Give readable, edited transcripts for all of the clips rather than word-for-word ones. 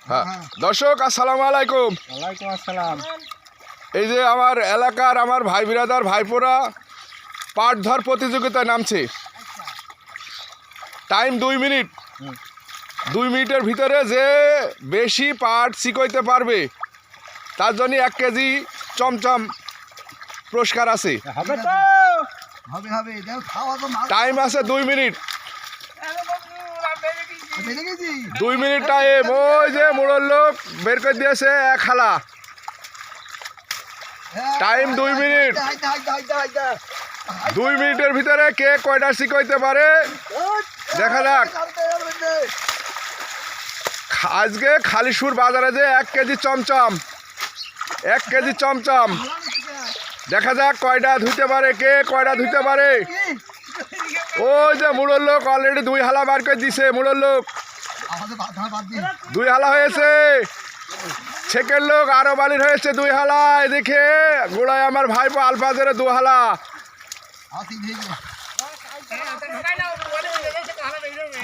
হ্যাঁ দর্শক আসসালামু আলাইকুম। ওয়ালাইকুম আসসালাম। এই যে আমার এলাকার আমার ভাই বিরাদার ভাইপোরা পাট ধর প্রতিযোগিতায় নামছে। Time 2 minute. 2 মিনিটের ভিতরে যে বেশি পাট চিকইতে পারবে তার জন্য 1 কেজি চমচম পুরস্কার আছে। হবে তো হবে হবে দাও খাওয়া তো মাল টাইম আছে 2 মিনিট। বেড়ে গেছি 2 মিনিট টাইম। ওই যে মোড়ল লোক বের করে দিয়েছে 1 হালা। Time 2 minute. 2 মিনিটের ভিতরে কে কয়টা চিকইতে পারে দেখা যাক। আজকে খালিশপুর বাজারে যে 1 কেজি চমচম 1 কেজি চমচম দেখা যাক কয়টা ধুইতে পারে, কে কয়টা ধুইতে পারে। ওই যে মুড়োর লোক অলরেডি 2 হালা বার করে দিছে। মুড়োর লোক আমাদের বাধা বাদ দিন 2 হালা হয়েছে। ছেকের লোক আরো বালির হয়েছে 2 হালা। এদিকে গোড়ায় আমার ভাইপো আলফাজের 2 হালা। আসি দেখি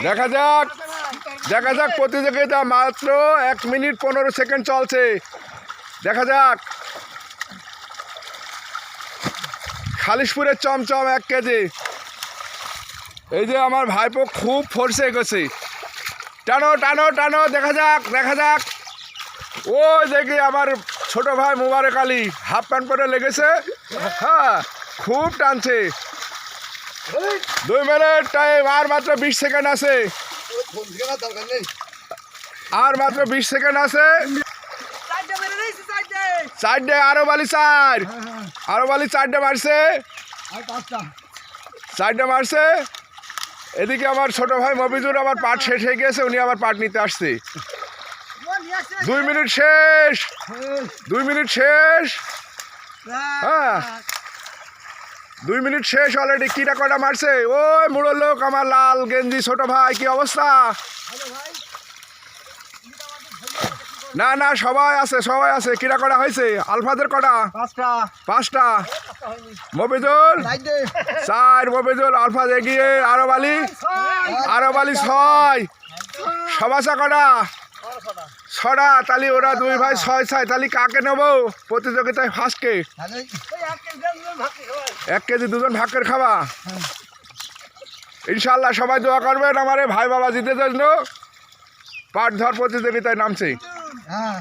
দেখা যাক দেখা যাক প্রতিযোগিতা মাত্র 1 মিনিট 15 সেকেন্ড চলছে। দেখা যাক খালিশপুরের চমচম 1 কেজি। এই যে আমার ভাইপো খুব ফোর্সে গেছে। টানো টানো টানো দেখা যাক দেখা যাক। ওই দেখি আমার ছোট ভাই মুবারক আলী হাফ প্যান্ট পরে লেগেছে। হ্যাঁ খুব টানছে। 2 মিনিট টাইম। আর মাত্র 20 সেকেন্ড আছে। ফোন কেনা দরকার নেই আর মাত্র 20 সেকেন্ড আছে। 4টে আরো বালি 4 আরো বালি 4টে মারছে। আর পাঁচটা 4টে মারছে। এদিকে আমার ছোট ভাই মফিজুর আমার পাট শেষ হয়ে গেছে, উনি আবার পাট নিতে আসছে। 2 মিনিট শেষ 2 মিনিট শেষ। হ্যাঁ 2 মিনিট শেষ অলরেডি। কিটা কটা মারছে ওই মুড়োর লোক আমার লাল গেঞ্জি ছোট ভাই। কি অবস্থা? না না সবাই আছে সবাই আছে। কিটা কটা হয়েছে? আলফাদের কটা? পাঁচটা 5টা। মফিজুল 4 মফিজুল আলফাজ এগিয়ে। আরো বালি 6 সবাসা কটা? 6টা। তাহলে ওরা 2 ভাই 6 তাহলে কাকে নেবো প্রতিযোগিতায় ফার্স্টকে? তাহলে 1 কেজি 2জন ভাগ করে খাওয়া। ইনশাল্লাহ সবাই দোয়া করবেন আমার এই ভাই বাবা জিতে জন্য পাট ধর প্রতিযোগিতায় নামছে। হ্যাঁ